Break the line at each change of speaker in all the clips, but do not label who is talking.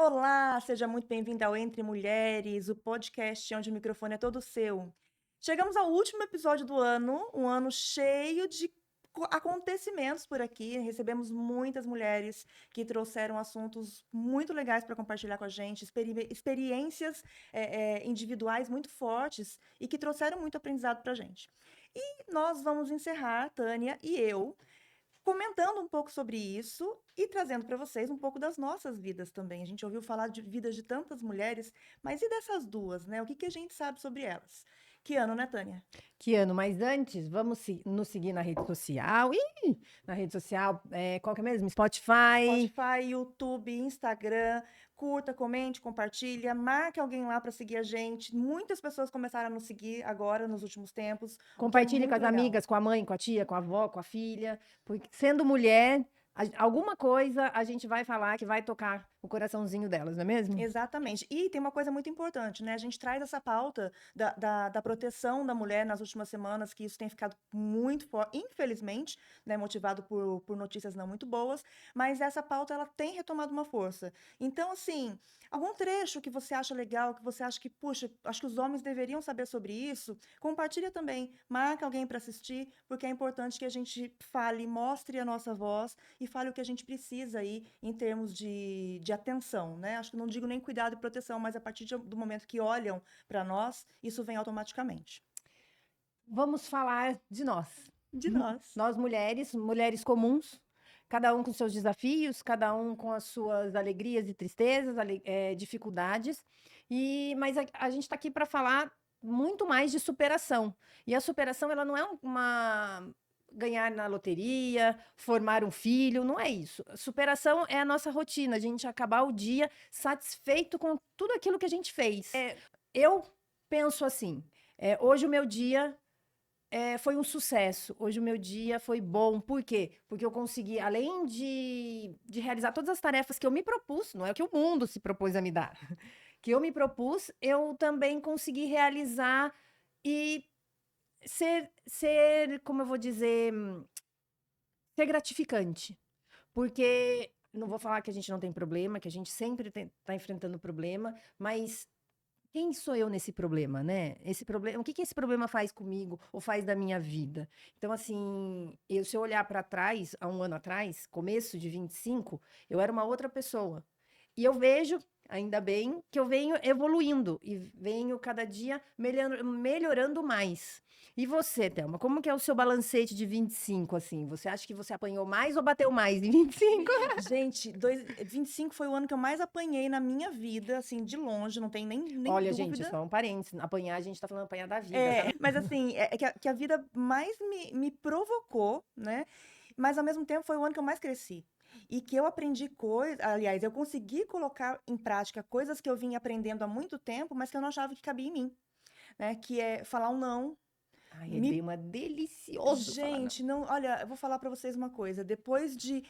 Olá, seja muito bem-vinda ao Entre Mulheres, o podcast onde o microfone é todo seu. Chegamos ao último episódio do ano, um ano cheio de acontecimentos por aqui. Recebemos muitas mulheres que trouxeram assuntos muito legais para compartilhar com a gente, experiências individuais muito fortes e que trouxeram muito aprendizado para a gente. E nós vamos encerrar, Tânia e eu, comentando um pouco sobre isso e trazendo para vocês um pouco das nossas vidas também. A gente ouviu falar de vidas de tantas mulheres, mas e dessas duas, né? O que que a gente sabe sobre elas? Que ano, né, Tânia?
Que ano? Mas antes, vamos nos seguir na rede social. Ih, na rede social, qual que é mesmo? Spotify.
Spotify, YouTube, Instagram. Curta, comente, compartilha, marque alguém lá para seguir a gente. Muitas pessoas começaram a nos seguir agora, nos últimos tempos, o que é
Compartilhe com
muito
as
legal.
amigas, com a mãe, com a tia, com a avó, com a filha. Porque sendo mulher, alguma coisa a gente vai falar que vai tocar o coraçãozinho delas, não é mesmo?
Exatamente. E tem uma coisa muito importante, né? A gente traz essa pauta da proteção da mulher nas últimas semanas, que isso tem ficado muito forte, infelizmente, né? Motivado por notícias não muito boas, mas essa pauta ela tem retomado uma força. Então, assim, algum trecho que você acha legal, que você acha que, puxa, acho que os homens deveriam saber sobre isso, compartilha também, marca alguém para assistir, porque é importante que a gente fale, mostre a nossa voz e fale o que a gente precisa aí em termos de atenção, né? Acho que não digo nem cuidado e proteção, mas a partir do momento que olham para nós, isso vem automaticamente.
Vamos falar de nós.
De nós.
Nós mulheres, mulheres comuns, cada um com seus desafios, cada um com as suas alegrias e tristezas, dificuldades. Mas a gente está aqui para falar muito mais de superação. E a superação, ela não é uma ganhar na loteria, formar um filho, não é isso. Superação é a nossa rotina, a gente acabar o dia satisfeito com tudo aquilo que a gente fez. Eu penso assim, hoje o meu dia foi um sucesso. Hoje o meu dia foi bom. Por quê? Porque eu consegui, além de realizar todas as tarefas que eu me propus, não é que o mundo se propôs a me dar, que eu me propus, eu também consegui realizar e como eu vou dizer, ser gratificante. Porque não vou falar que a gente não tem problema, que a gente sempre está enfrentando problema, mas quem sou eu nesse problema, né? Esse problema, o que que esse problema faz comigo ou faz da minha vida? Então, assim, se eu olhar para trás, há um ano atrás, começo de 25, eu era uma outra pessoa. E eu vejo, ainda bem, que eu venho evoluindo e venho cada dia melhorando mais. E você, Thelma, como que é o seu balancete de 25, assim? Você acha que você apanhou mais ou bateu mais em 25?
Gente, 25 foi o ano que eu mais apanhei na minha vida, assim, de longe, não tem nem
Olha, gente,
dúvida.
só um parênteses. Apanhar, a gente tá falando apanhar da vida, tá?
Mas assim, que a vida mais me provocou, né? Mas ao mesmo tempo foi o ano que eu mais cresci. E que eu aprendi coisas, aliás, eu consegui colocar em prática coisas que eu vinha aprendendo há muito tempo, mas que eu não achava que cabia em mim, né? Que é falar um não.
Ai, é
Me...
bem uma delicioso falar não.
Gente, não, olha, eu vou falar pra vocês uma coisa. Depois de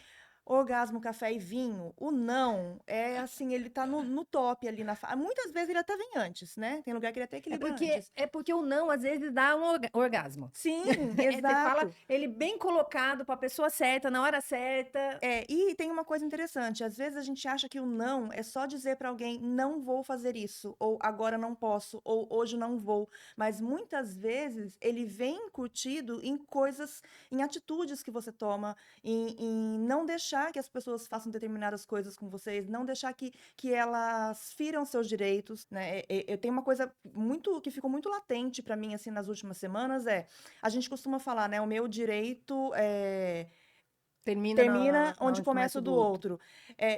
orgasmo, café e vinho, o não é assim, ele tá no top ali muitas vezes ele até vem antes, né? Tem lugar que ele até
É
equilibra
porque,
antes.
é porque o não, às vezes, dá um orgasmo.
Sim,
Você fala
exato.
ele bem colocado para a pessoa certa, na hora certa.
E tem uma coisa interessante, às vezes a gente acha que o não é só dizer para alguém não vou fazer isso, ou agora não posso, ou hoje não vou, mas muitas vezes ele vem incutido em coisas, em atitudes que você toma, em não deixar que as pessoas façam determinadas coisas com vocês, não deixar que elas firam seus direitos, né? Eu tenho uma coisa muito que ficou muito latente para mim assim nas últimas semanas a gente costuma falar, né? O meu direito
Termina
termina
na
onde
onde começa
começa
o
o
do
do
outro.
outro.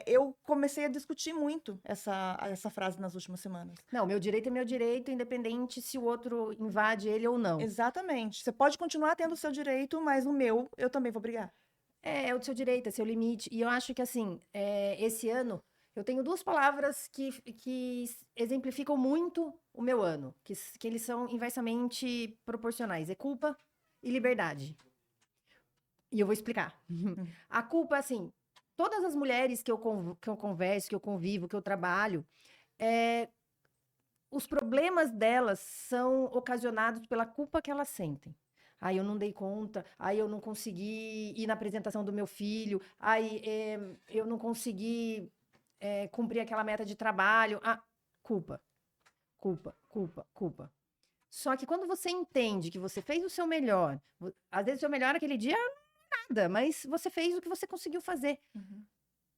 Eu comecei a discutir muito essa frase nas últimas semanas.
Não, meu direito é meu direito, independente se o outro invade ele ou não.
Exatamente. Você pode continuar tendo o seu direito, mas o meu, eu também vou brigar.
É o seu direito, é seu limite. E eu acho que, assim, esse ano, eu tenho duas palavras que exemplificam muito o meu ano, que eles são inversamente proporcionais. É culpa e liberdade. E eu vou explicar.
Hum.
A culpa, assim, todas as mulheres que eu converso, que eu convivo, que eu trabalho, é, os problemas delas são ocasionados pela culpa que elas sentem. Aí eu não dei conta, aí eu não consegui ir na apresentação do meu filho, aí eu não consegui cumprir aquela meta de trabalho. Ah, culpa, culpa, culpa, culpa. Só que quando você entende que você fez o seu melhor, às vezes o seu melhor aquele dia nada, mas você fez o que você conseguiu fazer.
Uhum.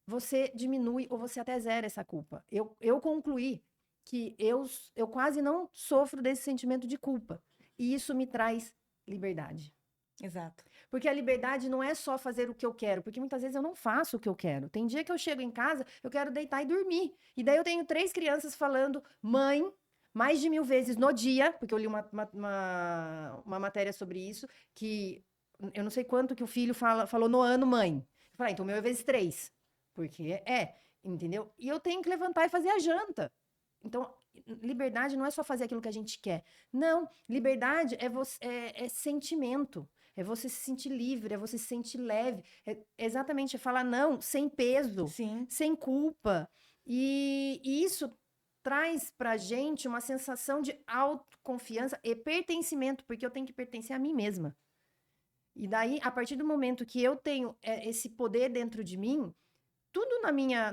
Você diminui ou você até zera essa culpa. Eu concluí que eu quase não sofro desse sentimento de culpa. E isso me traz liberdade.
Exato.
Porque a liberdade não é só fazer o que eu quero, porque muitas vezes eu não faço o que eu quero. Tem dia que eu chego em casa, eu quero deitar e dormir. E daí eu tenho 3 crianças falando, mãe, mais de 1000 vezes no dia, porque eu li uma matéria sobre isso, que eu não sei quanto que o filho falou no ano, mãe. Eu falei, então o meu é vezes 3. Porque entendeu? E eu tenho que levantar e fazer a janta. Então, liberdade não é só fazer aquilo que a gente quer. Não, liberdade é sentimento. É você se sentir livre, é você se sentir leve. É exatamente falar não, sem peso,
Sim.
sem culpa. E isso traz pra gente uma sensação de autoconfiança e pertencimento, porque eu tenho que pertencer a mim mesma. E daí, a partir do momento que eu tenho esse poder dentro de mim, tudo na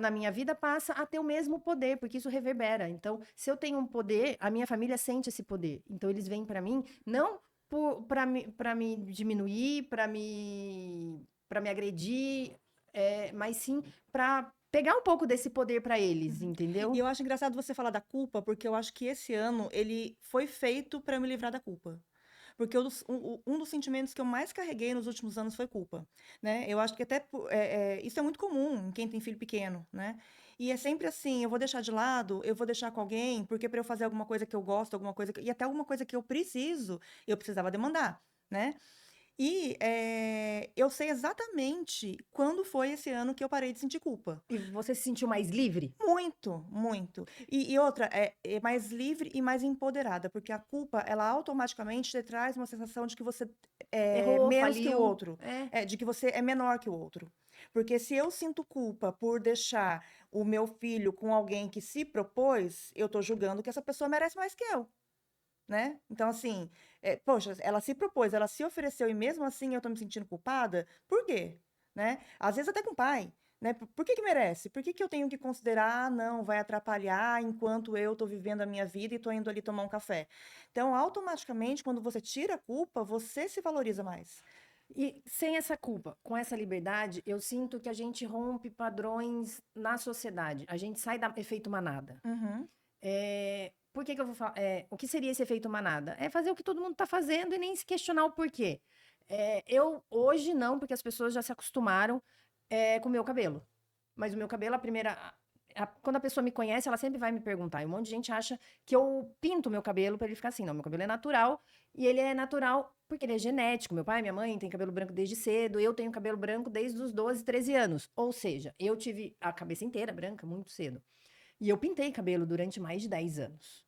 minha vida passa a ter o mesmo poder, porque isso reverbera. Então, se eu tenho um poder, a minha família sente esse poder. Então, eles vêm para mim, não para me diminuir, para me agredir, mas sim para pegar um pouco desse poder para eles,
E
entendeu?
eu acho engraçado você falar da culpa, porque eu acho que esse ano ele foi feito para me livrar da culpa. Porque um dos sentimentos que eu mais carreguei nos últimos anos foi culpa, né? Eu acho que até isso é muito comum em quem tem filho pequeno, né? E é sempre assim, eu vou deixar de lado, eu vou deixar com alguém, porque para eu fazer alguma coisa que eu gosto, e até alguma coisa que eu preciso, eu precisava demandar, né? E eu sei exatamente quando foi esse ano que eu parei de sentir culpa.
E você se sentiu mais livre?
Muito, muito. E outra, é mais livre e mais empoderada, porque a culpa, ela automaticamente te traz uma sensação de que você é
Errou,
menos que o
faliu?
outro,
É.
de que você é menor que o outro. Porque se eu sinto culpa por deixar o meu filho com alguém que se propôs, eu tô julgando que essa pessoa merece mais que eu, né? Então, assim, poxa, ela se propôs, ela se ofereceu e mesmo assim eu tô me sentindo culpada, por quê? Né? Às vezes até com o pai, né? Por que que merece? Por que que eu tenho que considerar, não, vai atrapalhar enquanto eu tô vivendo a minha vida e tô indo ali tomar um café? Então, automaticamente, quando você tira a culpa, você se valoriza mais.
E sem essa culpa, com essa liberdade, eu sinto que a gente rompe padrões na sociedade. A gente sai do efeito manada.
Uhum,
Por que que eu vou falar? O que seria esse efeito manada? É fazer o que todo mundo está fazendo e nem se questionar o porquê. Eu hoje não, porque as pessoas já se acostumaram com o meu cabelo. Mas o meu cabelo, quando a pessoa me conhece, ela sempre vai me perguntar. E um monte de gente acha que eu pinto o meu cabelo para ele ficar assim. Não, meu cabelo é natural. E ele é natural porque ele é genético. Meu pai e minha mãe têm cabelo branco desde cedo. Eu tenho cabelo branco desde os 12, 13 anos. Ou seja, eu tive a cabeça inteira branca muito cedo. E eu pintei cabelo durante mais de 10 anos.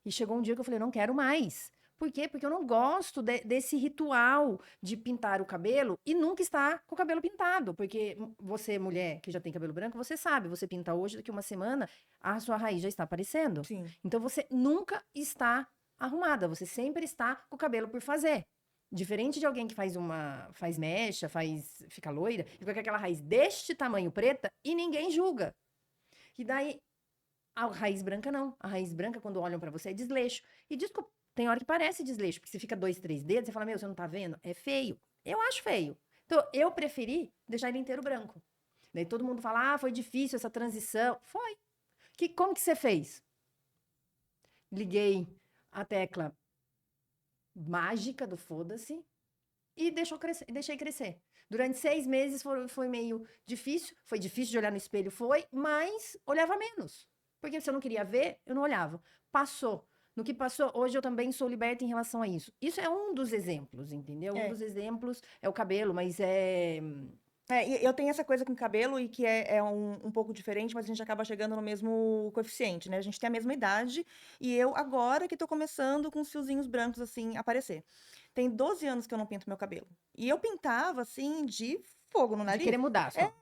E chegou um dia que eu falei, não quero mais. Por quê? Porque eu não gosto desse ritual de pintar o cabelo e nunca estar com o cabelo pintado. Porque você, mulher que já tem cabelo branco, você sabe, você pinta hoje, daqui uma semana, a sua raiz já está aparecendo.
sim.
Então você nunca está arrumada, você sempre está com o cabelo por fazer. Diferente de alguém que faz mecha, fica loira, e fica com aquela raiz deste tamanho preta e ninguém julga. E daí a raiz branca não. A raiz branca, quando olham pra você, é desleixo. E desculpa, tem hora que parece desleixo, porque você fica 2, 3 dedos, você fala, meu, você não tá vendo? É feio. Eu acho feio. Então, eu preferi deixar ele inteiro branco. Daí todo mundo fala, foi difícil essa transição. Foi. Como que você fez? Liguei a tecla mágica do foda-se e deixei crescer. Durante 6 meses foi meio difícil. Foi difícil de olhar no espelho, mas olhava menos. Porque se eu não queria ver, eu não olhava. Passou. No que passou, hoje eu também sou liberta em relação a isso. Isso é um dos exemplos, entendeu? Um
É.
dos exemplos é o cabelo, mas
E eu tenho essa coisa com cabelo e que é um pouco diferente, mas a gente acaba chegando no mesmo coeficiente, né? A gente tem a mesma idade e eu agora que tô começando com os fiozinhos brancos, assim, aparecer. Tem 12 anos que eu não pinto meu cabelo. E eu pintava, assim, de fogo no
de
nariz.
querer mudar
É,
só.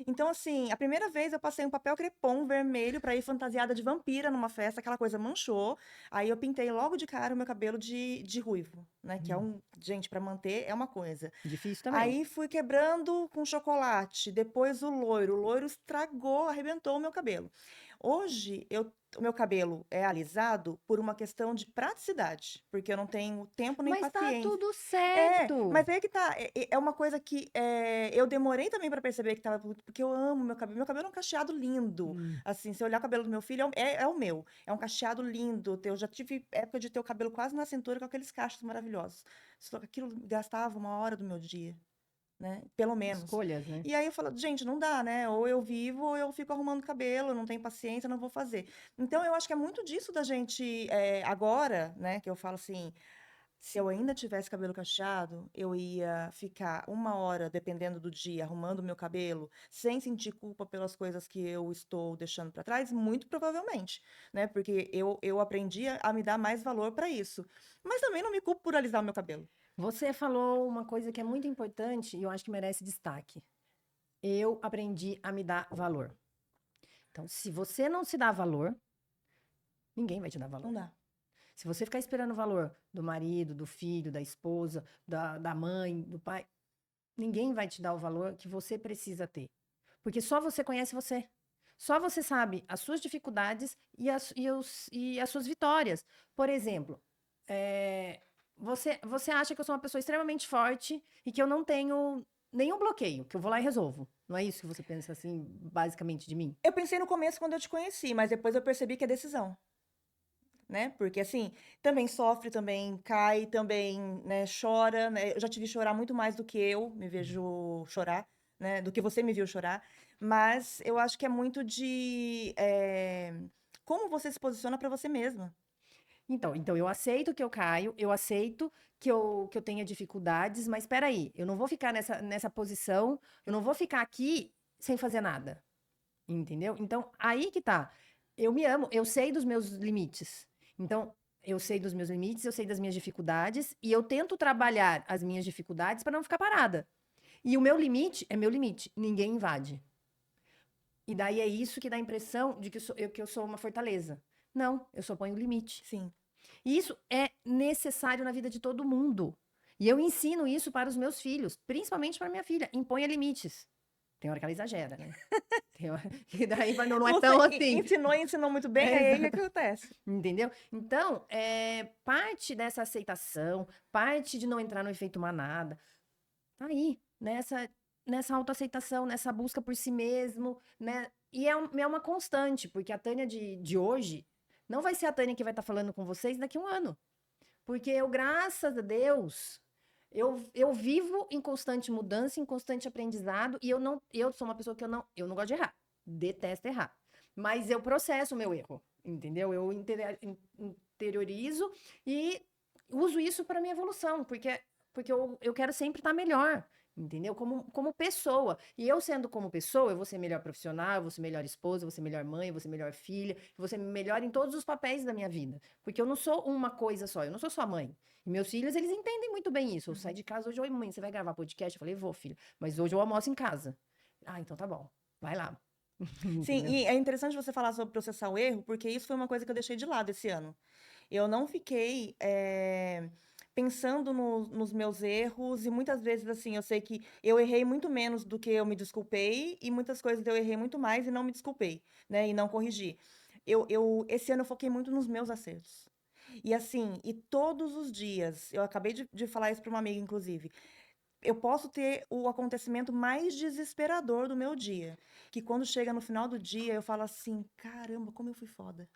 Então, assim, a primeira vez eu passei um papel crepom vermelho pra ir fantasiada de vampira numa festa, aquela coisa manchou. Aí eu pintei logo de cara o meu cabelo de ruivo, né? Que é
Hum.
um. Gente, pra manter é uma coisa.
Difícil também.
Aí fui quebrando com chocolate, depois o loiro. O loiro estragou, arrebentou o meu cabelo. Hoje, o meu cabelo é alisado por uma questão de praticidade, porque eu não tenho tempo nem
Mas tá
paciência.
tudo
É,
certo.
mas aí que tá. É uma coisa que eu demorei também pra perceber que tava. Porque eu amo meu cabelo. Meu cabelo é um cacheado lindo.
Hum.
Assim, se eu olhar o cabelo do meu filho, é o meu. É um cacheado lindo. Eu já tive época de ter o cabelo quase na cintura com aqueles cachos maravilhosos. Só que aquilo gastava uma hora do meu dia, né? Pelo menos.
Escolhas, né?
E aí eu falo, gente, não dá, né? Ou eu vivo, ou eu fico arrumando cabelo, eu não tenho paciência, não vou fazer. Então eu acho que é muito disso da gente agora, né? Que eu falo assim. Se eu ainda tivesse cabelo cacheado, eu ia ficar uma hora, dependendo do dia, arrumando o meu cabelo, sem sentir culpa pelas coisas que eu estou deixando para trás, muito provavelmente, né? Porque eu aprendi a me dar mais valor para isso. Mas também não me culpo por alisar o meu cabelo.
Você falou uma coisa que é muito importante e eu acho que merece destaque. Eu aprendi a me dar valor. Então, se você não se dá valor, ninguém vai te dar
Não
valor.
dá.
Se você ficar esperando o valor do marido, do filho, da esposa, da mãe, do pai, ninguém vai te dar o valor que você precisa ter. Porque só você conhece você. Só você sabe as suas dificuldades e as suas vitórias. Por exemplo, você acha que eu sou uma pessoa extremamente forte e que eu não tenho nenhum bloqueio, que eu vou lá e resolvo. Não é isso que você pensa, assim, basicamente de mim?
Eu pensei no começo quando eu te conheci, mas depois eu percebi que é decisão. Né? Porque assim, também sofre, também cai, também, né, chora, né? Eu já te vi chorar muito mais do que eu me vejo chorar, né? Do que você me viu chorar. Mas eu acho que é muito de como você se posiciona para você mesma.
Então, eu aceito que eu caio, eu aceito que eu tenha dificuldades, mas espera aí, eu não vou ficar nessa posição, eu não vou ficar aqui sem fazer nada, entendeu? Então, aí que tá. Eu me amo, eu sei dos meus limites. Então, eu sei dos meus limites, eu sei das minhas dificuldades e eu tento trabalhar as minhas dificuldades para não ficar parada. E o meu limite é meu limite, ninguém invade. E daí é isso que dá a impressão de que eu sou uma fortaleza. Não, eu só ponho limite.
Sim.
E isso é necessário na vida de todo mundo. E eu ensino isso para os meus filhos, principalmente para minha filha. Imponha limites. Tem hora que ela exagera, né? Tem hora que daí não é
Você
tão assim.
ensinou e ensinou muito bem,
É,
é aí que
exato.
acontece.
Entendeu? Então, parte dessa aceitação, parte de não entrar no efeito manada, tá aí, nessa autoaceitação, nessa busca por si mesmo, né? E é uma constante, porque a Tânia de hoje não vai ser a Tânia que vai estar falando com vocês daqui a um ano. Porque eu, graças a Deus, eu vivo em constante mudança, em constante aprendizado, e eu sou uma pessoa que eu não gosto de errar. Detesto errar. Mas eu processo o meu erro, entendeu? Eu interiorizo e uso isso para minha evolução, porque eu quero sempre estar melhor. Entendeu? Como pessoa. E eu sendo como pessoa, eu vou ser melhor profissional, eu vou ser melhor esposa, eu vou ser melhor mãe, eu vou ser melhor filha, eu vou ser melhor em todos os papéis da minha vida. Porque eu não sou uma coisa só, eu não sou só mãe. E meus filhos, eles entendem muito bem isso. Eu saio de casa hoje, oi, mãe, você vai gravar podcast? Eu falei, vou, filho. Mas hoje eu almoço em casa. Ah, então tá bom. Vai lá.
Sim,
Entendeu?
e é interessante você falar sobre processar o erro, porque isso foi uma coisa que eu deixei de lado esse ano. Eu não fiquei pensando nos meus erros, e muitas vezes, assim, eu sei que eu errei muito menos do que eu me desculpei, e muitas coisas eu errei muito mais e não me desculpei, né? E não corrigi. Esse ano eu foquei muito nos meus acertos. E assim, e todos os dias, eu acabei de falar isso para uma amiga, inclusive, eu posso ter o acontecimento mais desesperador do meu dia, que quando chega no final do dia, eu falo assim, caramba, como eu fui foda.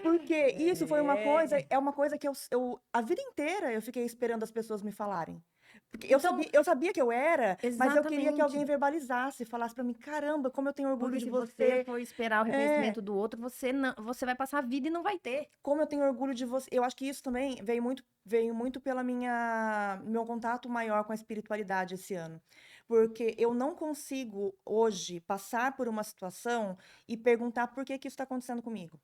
Porque isso foi uma coisa,
É.
é uma coisa que a vida inteira eu fiquei esperando as pessoas me falarem. Porque
Então,
eu sabia que eu era, mas eu queria que alguém
exatamente.
verbalizasse, falasse pra mim, caramba, como eu tenho orgulho
Porque
de
se você
você.
for esperar o
É,
reconhecimento do outro, você vai passar a vida e não vai ter.
como eu tenho orgulho de você. Eu acho que isso também veio muito pela meu contato maior com a espiritualidade esse ano. Porque eu não consigo hoje passar por uma situação e perguntar por que que isso está acontecendo comigo.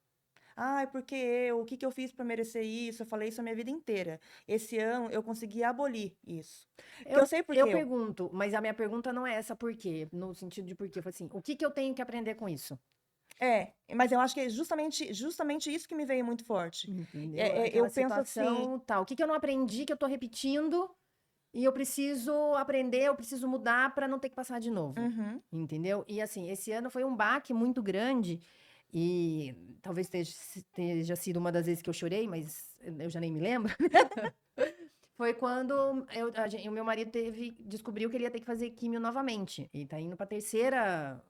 Ai, porque o que que eu fiz para merecer isso? Eu falei isso a minha vida inteira. Esse ano eu consegui abolir isso. Porque eu sei por
Eu
quê.
pergunto, mas a minha pergunta não é essa por quê, no sentido de por quê. Eu falo assim, o que que eu tenho que aprender com isso?
Mas eu acho que é justamente isso que me veio muito forte.
Entendeu?
Eu
Aquela
penso assim,
situação tal. O que que eu não aprendi que eu tô repetindo e eu preciso aprender, eu preciso mudar para não ter que passar de novo.
uhum,
Entendeu? E assim, esse ano foi um baque muito grande e talvez esteja sido uma das vezes que eu chorei, mas eu já nem me lembro. Foi quando o meu marido descobriu que ele ia ter que fazer químio novamente. E tá indo pra terceira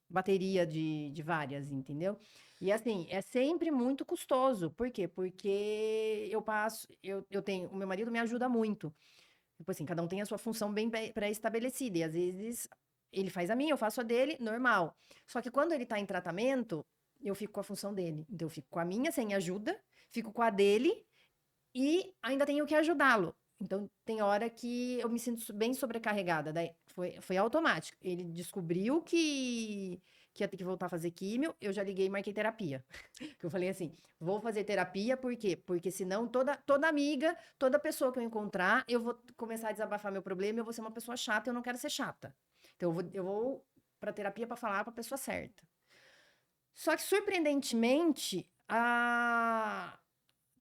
bateria de várias, entendeu? E assim, é sempre muito custoso. Por quê? Porque eu tenho, o meu marido me ajuda muito. Tipo assim, cada um tem a sua função bem pré-estabelecida. E às vezes ele faz a minha, eu faço a dele, normal. Só que quando ele tá em tratamento, eu fico com a função dele. Então eu fico com a minha sem ajuda, fico com a dele e ainda tenho que ajudá-lo. Então, tem hora que eu me sinto bem sobrecarregada. Daí foi automático. Ele descobriu que ia ter que voltar a fazer químio, eu já liguei e marquei terapia. Que eu falei assim: vou fazer terapia, por quê? Porque senão toda amiga, toda pessoa que eu encontrar, eu vou começar a desabafar meu problema, eu vou ser uma pessoa chata, eu não quero ser chata. Então, eu vou pra terapia pra falar pra pessoa certa. Só que, surpreendentemente,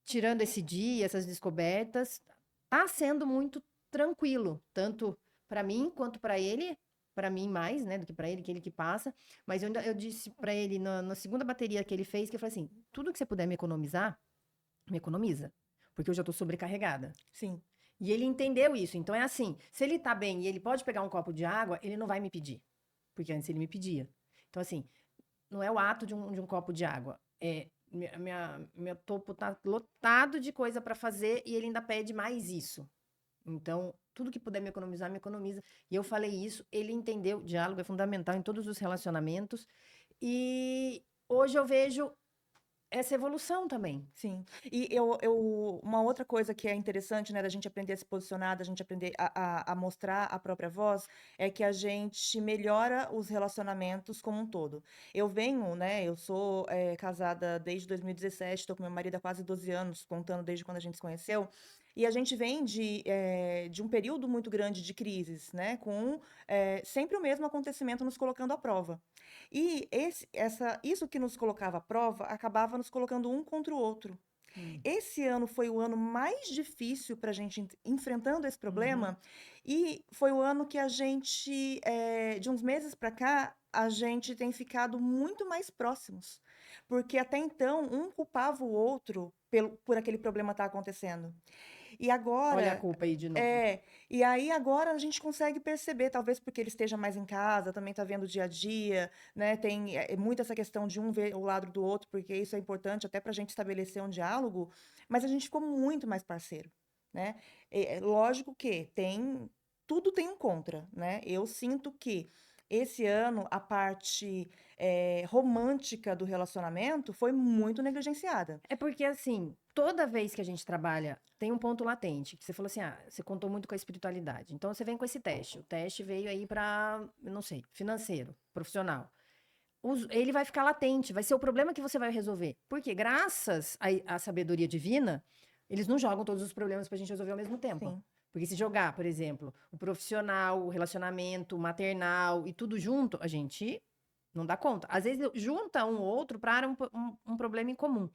tirando esse dia, essas descobertas, tá sendo muito tranquilo, tanto para mim quanto para ele, para mim mais, né, do que para ele, que ele que passa. Mas eu disse para ele na segunda bateria que ele fez, que eu falei assim: tudo que você puder me economizar, me economiza, porque eu já tô sobrecarregada.
sim.
E ele entendeu isso. Então é assim, se ele tá bem e ele pode pegar um copo de água, ele não vai me pedir, porque antes ele me pedia. Então assim, não é o ato de um copo de água. É, meu topo tá lotado de coisa para fazer e ele ainda pede mais isso. Então, tudo que puder me economizar, me economiza. E eu falei isso, ele entendeu. Diálogo é fundamental em todos os relacionamentos. E hoje eu vejo essa evolução também.
Sim. E uma outra coisa que é interessante, né, da gente aprender a se posicionar, da gente aprender a mostrar a própria voz, é que a gente melhora os relacionamentos como um todo. Eu venho, né, eu sou casada desde 2017, estou com meu marido há quase 12 anos, contando desde quando a gente se conheceu, e a gente vem de um período muito grande de crises, né, com sempre o mesmo acontecimento nos colocando à prova. E isso que nos colocava à prova acabava nos colocando um contra o outro.
Hum.
Esse ano foi o ano mais difícil para a gente enfrentando esse
Uhum.
problema, e foi o ano que a gente, de uns meses para cá, a gente tem ficado muito mais próximos, porque até então um culpava o outro por aquele problema estar acontecendo. E
Olha a
agora
culpa aí de novo.
é, e aí agora a gente consegue perceber, talvez porque ele esteja mais em casa, também está vendo o dia a dia, né? Tem muito essa questão de um ver o lado do outro, porque isso é importante até para a gente estabelecer um diálogo, mas a gente ficou muito mais parceiro, né? Lógico que tudo tem um contra, né? Eu sinto que esse ano a parte romântica do relacionamento foi muito negligenciada.
É porque, assim, toda vez que a gente trabalha, tem um ponto latente, que você falou assim, você contou muito com a espiritualidade. Então, você vem com esse teste. O teste veio aí para, não sei, financeiro, profissional. Ele vai ficar latente, vai ser o problema que você vai resolver. Porque, graças à sabedoria divina, eles não jogam todos os problemas pra gente resolver ao mesmo tempo.
Sim,
Porque se jogar, por exemplo, o profissional, o relacionamento, o maternal e tudo junto, a gente não dá conta. Às vezes junta um ou outro para um problema em comum.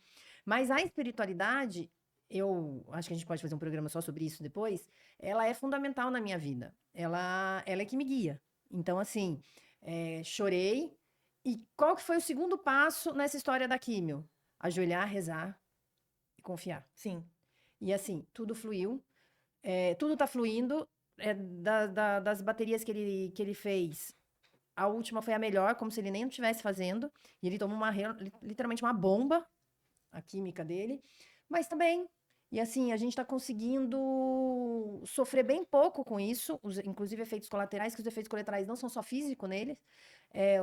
Mas a espiritualidade, eu acho que a gente pode fazer um programa só sobre isso depois, ela é fundamental na minha vida. Ela é que me guia. Então, assim, chorei. E qual que foi o segundo passo nessa história da químio? Ajoelhar, rezar e confiar.
sim.
E assim, tudo fluiu, tudo tá fluindo. Das baterias que ele fez, a última foi a melhor, como se ele nem estivesse fazendo. E ele tomou literalmente uma bomba, a química dele. Mas também. E assim, a gente está conseguindo sofrer bem pouco com isso, inclusive efeitos colaterais, que os efeitos colaterais não são só físicos neles,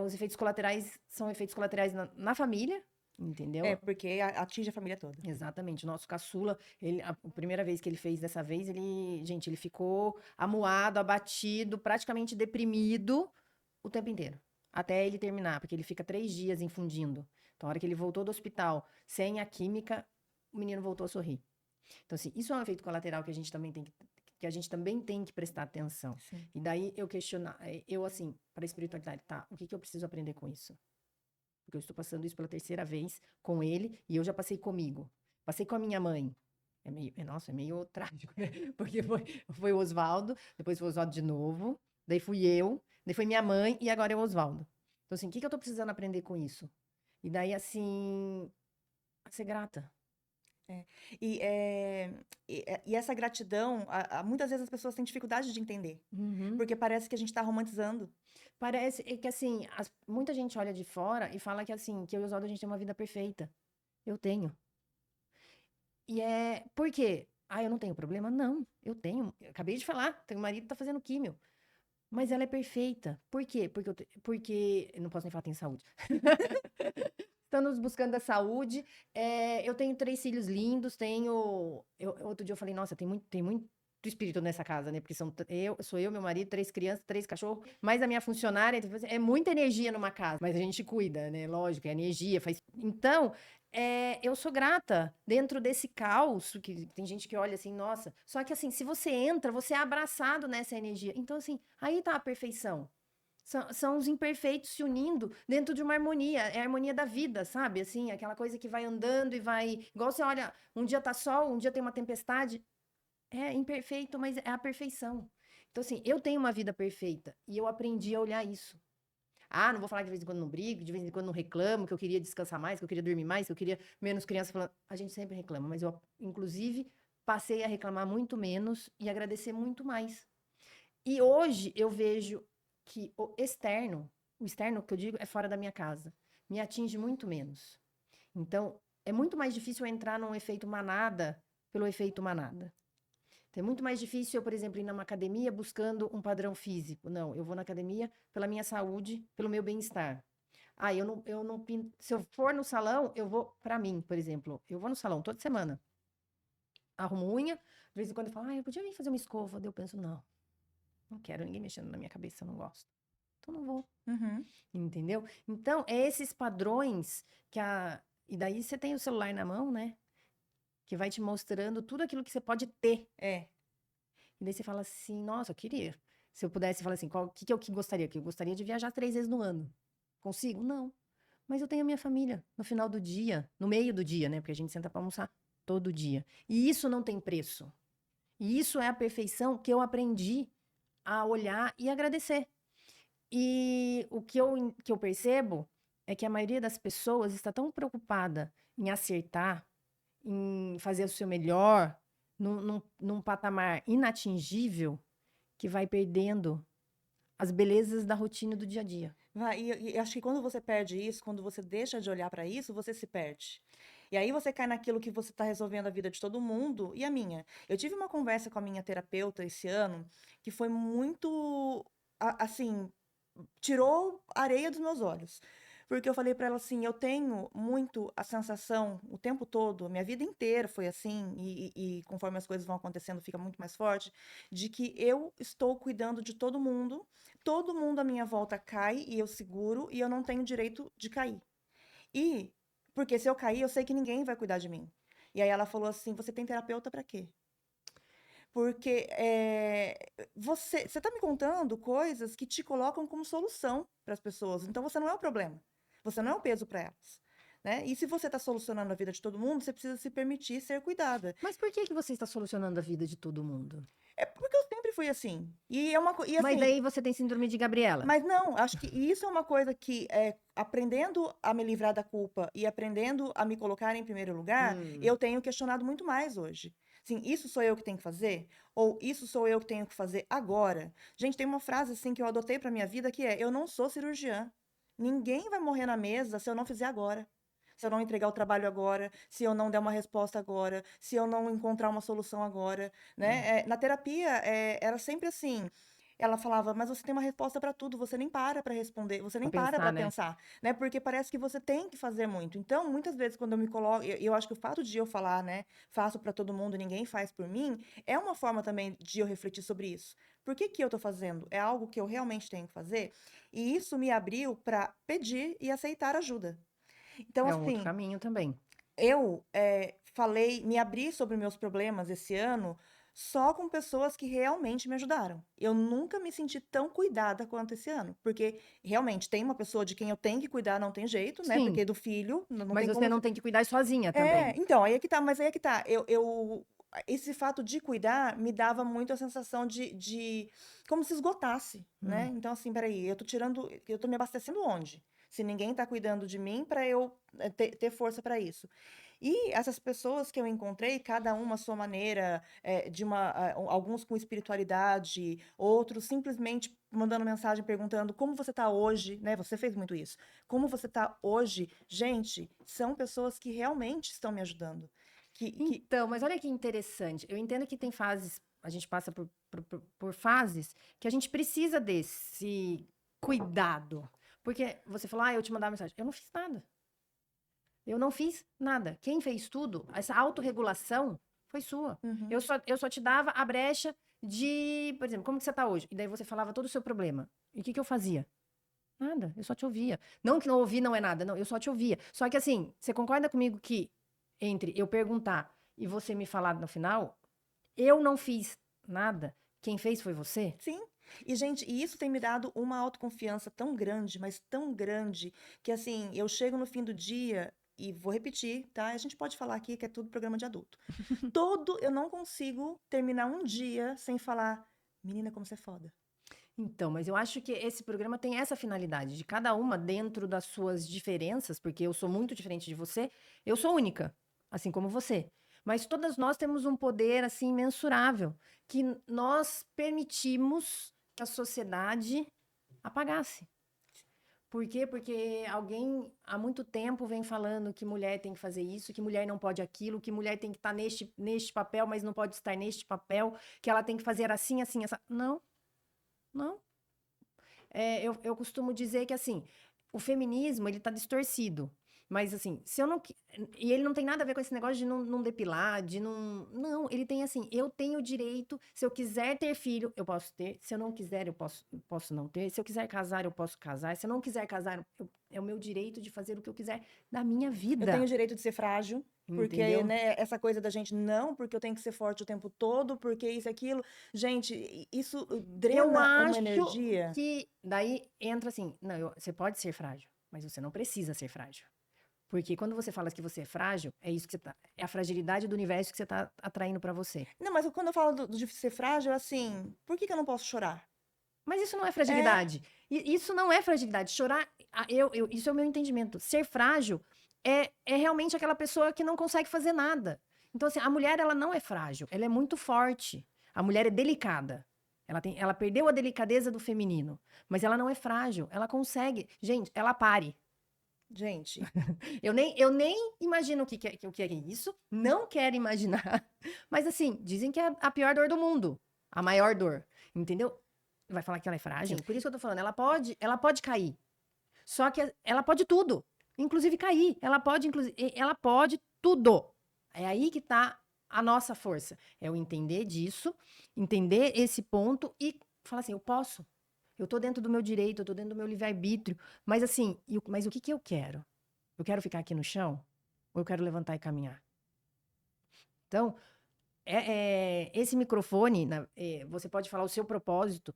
os efeitos colaterais são efeitos colaterais na família, entendeu?
Porque atinge a família toda.
Exatamente. Nosso caçula, a primeira vez que ele fez dessa vez, gente, ele ficou amuado, abatido, praticamente deprimido o tempo inteiro. Até ele terminar, porque ele fica 3 dias infundindo. Então, a hora que ele voltou do hospital, sem a química, o menino voltou a sorrir. Então, assim, isso é um efeito colateral que a gente também tem que prestar atenção.
Sim.
E daí eu assim, para a espiritualidade, tá, o que que eu preciso aprender com isso? Porque eu estou passando isso pela terceira vez com ele e eu já passei comigo. Passei com a minha mãe. Nossa, é meio trágico, né? Porque foi o Oswaldo, depois foi o Oswaldo de novo, daí fui eu, daí foi minha mãe e agora é o Oswaldo. Então, assim, o que que eu tô precisando aprender com isso? E daí, assim, a ser grata.
E, e essa gratidão, muitas vezes as pessoas têm dificuldade de entender,
Uhum.
porque parece que a gente está romantizando.
Parece que, assim, muita gente olha de fora e fala que, assim, que eu e o Oswaldo a gente tem uma vida perfeita. Eu tenho. E por quê? Ah, eu não tenho problema? Não, eu tenho. Eu acabei de falar, tenho um marido que tá fazendo químio. Mas ela é perfeita. Por quê? Porque eu não posso nem falar que tem saúde. Estamos buscando a saúde. Eu tenho 3 filhos lindos, outro dia eu falei, nossa, tem muito espírito nessa casa, né? Porque sou eu, meu marido, 3 crianças, 3 cachorros, mais a minha funcionária. Então, assim, é muita energia numa casa. Mas a gente cuida, né? Lógico, é energia, faz. Então, eu sou grata dentro desse caos, que tem gente que olha assim, nossa. Só que assim, se você entra, você é abraçado nessa energia. Então, assim, aí tá a perfeição. São os imperfeitos se unindo dentro de uma harmonia. É a harmonia da vida, sabe? Assim, aquela coisa que vai andando e vai. Igual você olha, um dia tá sol, um dia tem uma tempestade. É imperfeito, mas é a perfeição. Então, assim, eu tenho uma vida perfeita e eu aprendi a olhar isso. Ah, não vou falar que de vez em quando não brigo, de vez em quando não reclamo, que eu queria descansar mais, que eu queria dormir mais, que eu queria menos criança falando. A gente sempre reclama, mas eu, inclusive, passei a reclamar muito menos e agradecer muito mais. E hoje eu vejo que o externo que eu digo é fora da minha casa, me atinge muito menos. Então, é muito mais difícil eu entrar num efeito manada pelo efeito manada. Então, é muito mais difícil eu, por exemplo, ir numa academia buscando um padrão físico. Não, eu vou na academia pela minha saúde, pelo meu bem-estar. Ah, eu não pinto. Se eu for no salão, eu vou para mim, por exemplo. Eu vou no salão toda semana. Arrumo unha, de vez em quando eu falo, eu podia vir fazer uma escova. Daí eu penso, não, não quero ninguém mexendo na minha cabeça, eu não gosto. Então não vou.
Uhum.
Entendeu? Então, é esses padrões E daí você tem o celular na mão, né? Que vai te mostrando tudo aquilo que você pode ter.
É.
E daí você fala assim, nossa, eu queria. Se eu pudesse falar assim, o que que eu gostaria? Que eu gostaria de viajar 3 vezes no ano. Consigo? Não. Mas eu tenho a minha família no final do dia, no meio do dia, né? Porque a gente senta para almoçar todo dia. E isso não tem preço. E isso é a perfeição que eu aprendi a olhar e agradecer. E o que eu percebo é que a maioria das pessoas está tão preocupada em acertar, em fazer o seu melhor, num patamar inatingível, que vai perdendo as belezas da rotina do dia a dia.
E acho que quando você perde isso, quando você deixa de olhar para isso, você se perde. E aí você cai naquilo que você está resolvendo a vida de todo mundo e a minha. Eu tive uma conversa com a minha terapeuta esse ano que foi muito, assim, tirou areia dos meus olhos. Porque eu falei para ela assim, eu tenho muito a sensação o tempo todo, minha vida inteira foi assim, e conforme as coisas vão acontecendo fica muito mais forte, de que eu estou cuidando de todo mundo à minha volta cai e eu seguro e eu não tenho direito de cair. E, porque se eu cair, eu sei que ninguém vai cuidar de mim. E aí ela falou assim, você tem terapeuta para quê? Porque você está me contando coisas que te colocam como solução para as pessoas. Então você não é o problema. Você não é um peso para elas. Né? E se você está solucionando a vida de todo mundo, você precisa se permitir ser cuidada.
Mas por que que você está solucionando a vida de todo mundo?
É porque eu sempre fui assim. E
Mas
assim,
daí você tem síndrome de Gabriela.
mas não, acho que isso é uma coisa que, aprendendo a me livrar da culpa e aprendendo a me colocar em primeiro lugar,
Hum.
eu tenho questionado muito mais hoje. Assim, isso sou eu que tenho que fazer? Ou isso sou eu que tenho que fazer agora? Gente, tem uma frase assim que eu adotei para minha vida que é: eu não sou cirurgiã. Ninguém vai morrer na mesa se eu não fizer agora. Se eu não entregar o trabalho agora, se eu não der uma resposta agora, se eu não encontrar uma solução agora, né? Na terapia, era sempre assim. Ela falava, mas você tem uma resposta para tudo, você nem para responder, você nem
Pra
para
pensar,
para
né?
pensar, né? Porque parece que você tem que fazer muito. Então, muitas vezes, quando eu me coloco, eu acho que o fato de eu falar, né, faço para todo mundo, ninguém faz por mim, é uma forma também de eu refletir sobre isso. Por que que eu tô fazendo? É algo que eu realmente tenho que fazer? E isso me abriu para pedir e aceitar ajuda. Então,
É um outro
assim,
caminho também.
eu me abri sobre meus problemas esse ano só com pessoas que realmente me ajudaram. Eu nunca me senti tão cuidada quanto esse ano, porque realmente tem uma pessoa de quem eu tenho que cuidar, não tem jeito, né?
Sim,
Porque do filho, não
mas
tem
você
como.
não tem que cuidar sozinha também.
Então, aí é que tá, mas aí é que tá. Esse fato de cuidar me dava muito a sensação de como se esgotasse, né?
Hum.
Então, assim, peraí, eu tô me abastecendo onde? Se ninguém tá cuidando de mim para eu ter força para isso. E essas pessoas que eu encontrei, cada uma à sua maneira, alguns com espiritualidade, outros simplesmente mandando mensagem perguntando como você está hoje, né? Você fez muito isso. Como você está hoje? Gente, são pessoas que realmente estão me ajudando. Que
Então, mas olha que interessante. Eu entendo que tem fases, a gente passa por fases que a gente precisa desse cuidado. Porque você falou, eu te mandava mensagem. Eu não fiz nada. Eu não fiz nada. Quem fez tudo, essa autorregulação, foi sua.
Uhum.
Eu só te dava a brecha de, por exemplo, como que você tá hoje? E daí você falava todo o seu problema. E o que que eu fazia? Nada, eu só te ouvia. Não que não ouvir não é nada, não, eu só te ouvia. Só que assim, você concorda comigo que entre eu perguntar e você me falar no final, eu não fiz nada, quem fez foi você?
Sim. E, gente, isso tem me dado uma autoconfiança tão grande, mas tão grande, que assim, eu chego no fim do dia e vou repetir, tá? A gente pode falar aqui que é tudo programa de adulto. Eu não consigo terminar um dia sem falar, menina, como você é foda.
Então, mas eu acho que esse programa tem essa finalidade, de cada uma dentro das suas diferenças, porque eu sou muito diferente de você, eu sou única, assim como você. Mas todas nós temos um poder assim imensurável que nós permitimos que a sociedade apagasse. Por quê? Porque alguém há muito tempo vem falando que mulher tem que fazer isso, que mulher não pode aquilo, que mulher tem que estar neste papel, mas não pode estar neste papel, que ela tem que fazer assim, assim, essa. Não, não. Eu costumo dizer que, assim, o feminismo, ele tá distorcido. Mas, assim, se eu não... E ele não tem nada a ver com esse negócio de não depilar, de não... Não, ele tem, assim, eu tenho o direito, se eu quiser ter filho, eu posso ter. Se eu não quiser, eu posso não ter. Se eu quiser casar, eu posso casar. Se eu não quiser casar, é o meu direito de fazer o que eu quiser da minha
Eu tenho o
vida.
direito de ser frágil, porque,
Entendeu?
né, essa coisa da gente, não, porque eu tenho que ser forte o tempo todo, porque isso e aquilo. Gente, isso
Eu
drena uma
acho
energia.
que daí entra assim, não, você pode ser frágil, mas você não precisa ser frágil. Porque quando você fala que você é frágil, é isso que você tá, é a fragilidade do universo que você tá atraindo pra você.
Não, mas quando eu falo de ser frágil, é assim, por que que eu não posso chorar?
Mas isso não é
É,
fragilidade. Isso não é fragilidade. Chorar, isso é o meu entendimento. Ser frágil é realmente aquela pessoa que não consegue fazer nada. Então, assim, a mulher, ela não é frágil, ela é muito forte. A mulher é delicada. Ela perdeu a delicadeza do feminino, mas ela não é frágil, ela consegue. Gente, ela pare.
gente,
Eu nem imagino o que é isso, não quero imaginar. Mas assim, dizem que é a pior dor do mundo, a maior dor, entendeu? Vai falar que ela é frágil?
sim.
Por isso que eu tô falando, ela pode cair. Só que ela pode tudo, inclusive cair. Ela pode tudo. É aí que tá a nossa força. É eu entender disso, entender esse ponto e falar assim, eu posso. Eu tô dentro do meu direito, eu tô dentro do meu livre-arbítrio. Mas assim, mas o que que eu quero? Eu quero ficar aqui no chão? Ou eu quero levantar e caminhar? Então, esse microfone, você pode falar o seu propósito.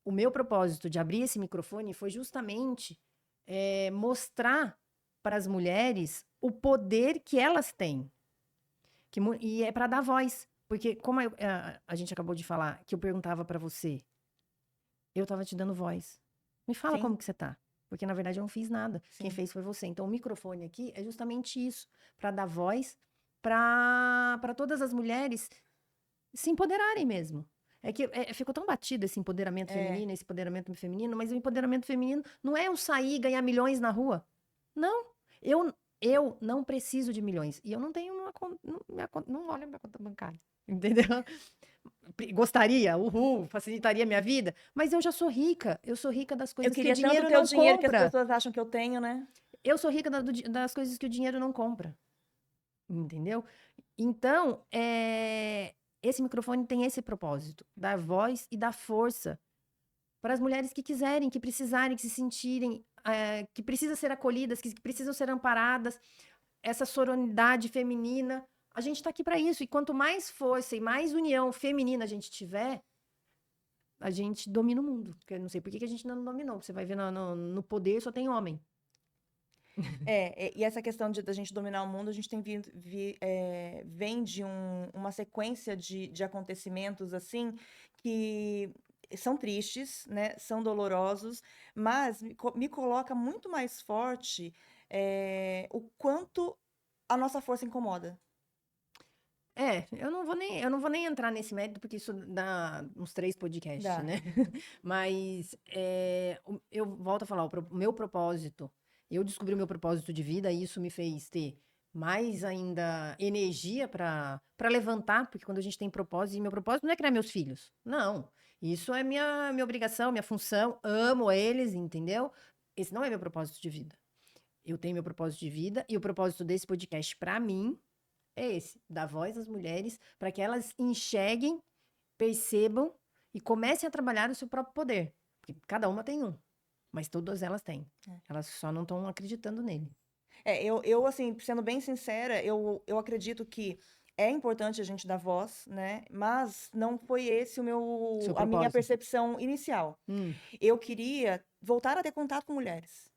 O meu propósito de abrir esse microfone foi justamente mostrar para as mulheres o poder que elas têm. E é para dar voz. Porque, como a gente acabou de falar, que eu perguntava para você, eu estava te dando voz. Me fala
Sim,
como que você tá. Porque, na verdade, eu não fiz nada. Quem
sim.
fez foi você. Então, o microfone aqui é justamente isso. Para dar voz para todas as mulheres se empoderarem mesmo. É que ficou tão batido esse empoderamento
É,
feminino, esse empoderamento feminino, mas o empoderamento feminino não é eu sair e ganhar milhões na rua. Não. Eu não preciso de milhões. E eu não tenho não olho minha conta bancária. Entendeu? Gostaria, facilitaria minha vida, mas eu já sou rica. Eu sou rica das
eu
coisas que o
queria tanto
dinheiro
ter o
não
dinheiro que as
compra.
pessoas acham que eu tenho, né?
Eu sou rica das coisas que o dinheiro não compra. Entendeu? Então, esse microfone tem esse propósito, dar voz e dar força para as mulheres que quiserem, que precisarem, que se sentirem que precisam ser acolhidas, que precisam ser amparadas, essa sororidade feminina. A gente está aqui para isso. E quanto mais força e mais união feminina a gente tiver, a gente domina o mundo. Porque eu não sei por que a gente não dominou. Você vai ver no poder só tem homem.
E essa questão da gente dominar o mundo, a gente tem vem de uma sequência de acontecimentos, assim, que são tristes, né? São dolorosos, mas me coloca muito mais forte o quanto a nossa força incomoda.
Eu não vou nem entrar nesse mérito, porque isso dá uns 3 podcasts,
Dá.
né? Mas eu volto a falar, o meu propósito, eu descobri o meu propósito de vida e isso me fez ter mais ainda energia para levantar, porque quando a gente tem propósito, e meu propósito não é criar meus filhos, não. Isso é minha obrigação, minha função, amo eles, entendeu? Esse não é meu propósito de vida. Eu tenho meu propósito de vida e o propósito desse podcast para mim é esse, dar voz às mulheres para que elas enxerguem, percebam e comecem a trabalhar o seu próprio poder. Porque cada uma tem um, mas todas elas têm. Elas só não estão acreditando nele.
Eu, assim, sendo bem sincera, eu acredito que é importante a gente dar voz, né? Mas não foi esse
Seu
a minha
propósito.
percepção inicial. Eu queria voltar a ter contato com mulheres.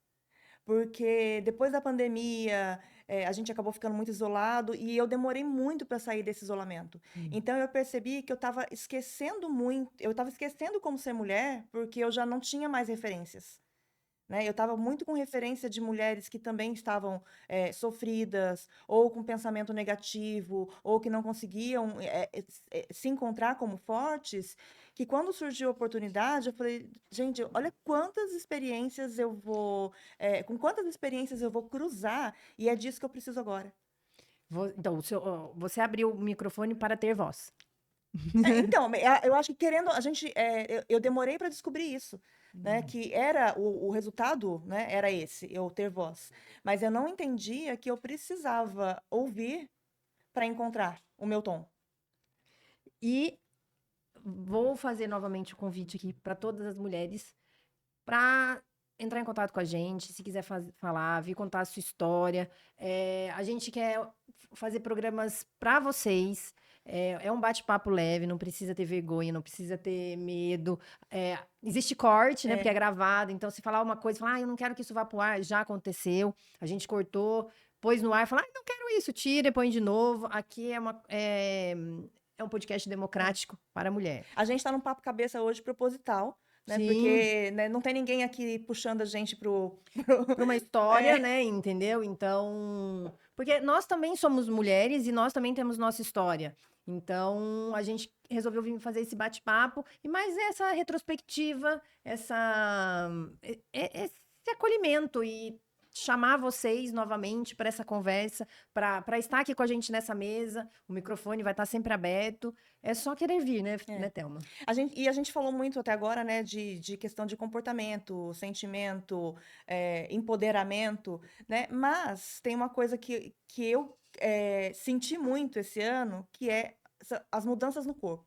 Porque depois da pandemia, a gente acabou ficando muito isolado e eu demorei muito para sair desse isolamento. Então eu percebi que eu estava esquecendo muito, eu estava esquecendo como ser mulher, porque eu já não tinha mais referências. Né? Eu estava muito com referência de mulheres que também estavam sofridas, ou com pensamento negativo, ou que não conseguiam se encontrar como fortes, que quando surgiu a oportunidade, eu falei, gente, olha quantas experiências com quantas experiências eu vou cruzar, e é disso que eu preciso agora.
Então, você abriu o microfone para ter voz.
Então, eu acho que querendo, eu demorei para descobrir isso, né? Que era o resultado, né? Era esse, eu ter voz. Mas eu não entendia que eu precisava ouvir para encontrar o meu tom.
E vou fazer novamente o convite aqui para todas as mulheres para entrar em contato com a gente, se quiser falar, vir contar a sua história. A gente quer fazer programas para vocês. É um bate-papo leve, não precisa ter vergonha, não precisa ter medo. Existe corte, né? Porque é gravado. Então, se falar uma coisa, falar, eu não quero que isso vá pro ar, já aconteceu. A gente cortou, pôs no ar, falar, não quero isso, tira e põe de novo. Aqui é um podcast democrático para a mulher.
A gente está num papo cabeça hoje proposital, né?
Sim.
Porque né, não tem ninguém aqui puxando a gente
para uma história, né? Entendeu? Então, porque nós também somos mulheres e nós também temos nossa história. Então, a gente resolveu vir fazer esse bate-papo e mais essa retrospectiva, esse acolhimento e chamar vocês novamente para essa conversa, para estar aqui com a gente nessa mesa. O microfone vai estar sempre aberto. É só querer vir, né, Thelma?
A gente falou muito até agora, né, de questão de comportamento, sentimento, empoderamento, né? Mas tem uma coisa que eu senti muito esse ano, que é as mudanças no corpo.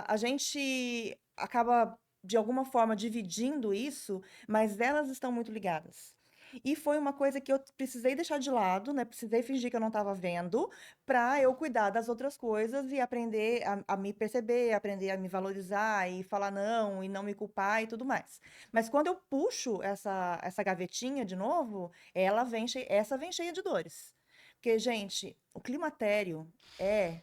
A gente acaba, de alguma forma, dividindo isso, mas elas estão muito ligadas. E foi uma coisa que eu precisei deixar de lado, né? Precisei fingir que eu não estava vendo, para eu cuidar das outras coisas e aprender a me perceber, aprender a me valorizar e falar não e não me culpar e tudo mais. Mas quando eu puxo essa gavetinha de novo, essa vem cheia de dores. Porque, gente, o climatério é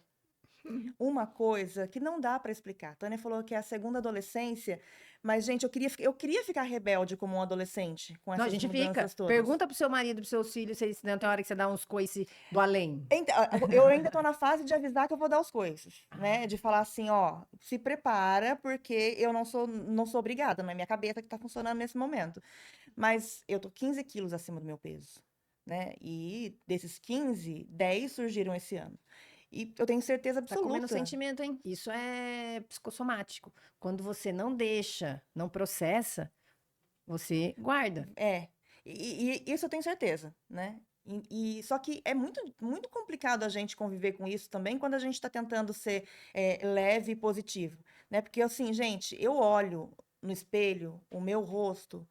uma coisa que não dá para explicar. A Tânia falou que é a segunda adolescência, mas, gente, eu queria ficar rebelde como um adolescente com
Não, a
essas
gente
mudanças
fica.
todas.
Pergunta pro seu marido, pros seus filhos, se não tem hora que você dá uns coices do além.
Então, eu ainda tô na fase de avisar que eu vou dar os coices, né? De falar assim, ó, se prepara, porque eu não sou obrigada, não é minha cabeça que tá funcionando nesse momento. Mas eu tô 15 quilos acima do meu peso, né? E desses 15, 10 surgiram esse ano. E eu tenho certeza
Tá comendo
absoluta.
sentimento, hein? Isso é psicossomático. Quando você não deixa, não processa, você guarda.
E isso eu tenho certeza, né? Só que é muito, muito complicado a gente conviver com isso também quando a gente está tentando ser leve e positivo, né? Porque assim, gente, eu olho no espelho o meu rosto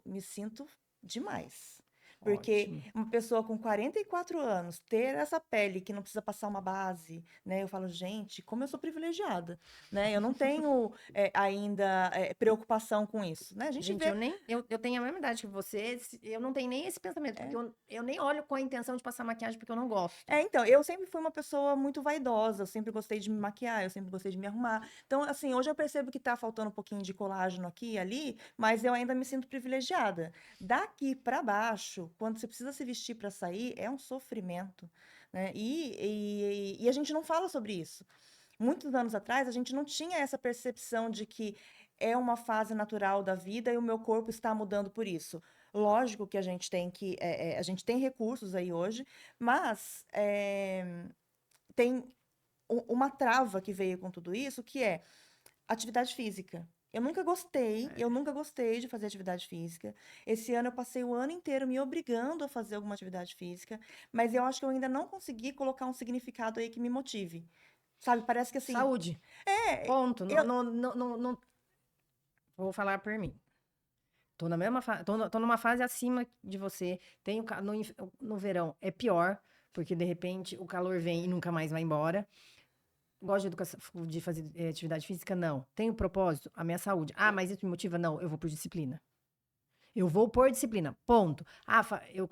me sinto demais. Porque
Ótimo.
uma pessoa com 44 anos ter essa pele que não precisa passar uma base, né? Eu falo, gente, como eu sou privilegiada, né? Eu não tenho ainda preocupação com isso, né? A gente
Gente,
vê.
eu tenho a mesma idade que você, eu não tenho nem esse pensamento, porque eu nem olho com a intenção de passar maquiagem porque eu não gosto.
Então, eu sempre fui uma pessoa muito vaidosa, eu sempre gostei de me maquiar, eu sempre gostei de me arrumar. Então, assim, hoje eu percebo que tá faltando um pouquinho de colágeno aqui e ali, mas eu ainda me sinto privilegiada. Daqui para baixo, quando você precisa se vestir para sair, é um sofrimento, né? E a gente não fala sobre isso. Muitos anos atrás, a gente não tinha essa percepção de que é uma fase natural da vida e o meu corpo está mudando por isso. Lógico que a gente tem a gente tem recursos aí hoje, mas tem uma trava que veio com tudo isso, que é atividade física. Eu nunca gostei de fazer atividade física. Esse ano eu passei o ano inteiro me obrigando a fazer alguma atividade física, mas eu acho que eu ainda não consegui colocar um significado aí que me motive. Sabe, parece que assim,
Saúde,
é,
ponto.
eu,
Vou falar por mim. Tô na mesma tô numa fase acima de você. No verão é pior, porque de repente o calor vem e nunca mais vai embora. Gosto de educação, de fazer atividade física? Não. Tenho propósito? A minha saúde. Ah, mas isso me motiva? Não, eu vou por disciplina. Eu vou por disciplina. Ponto. Ah, eu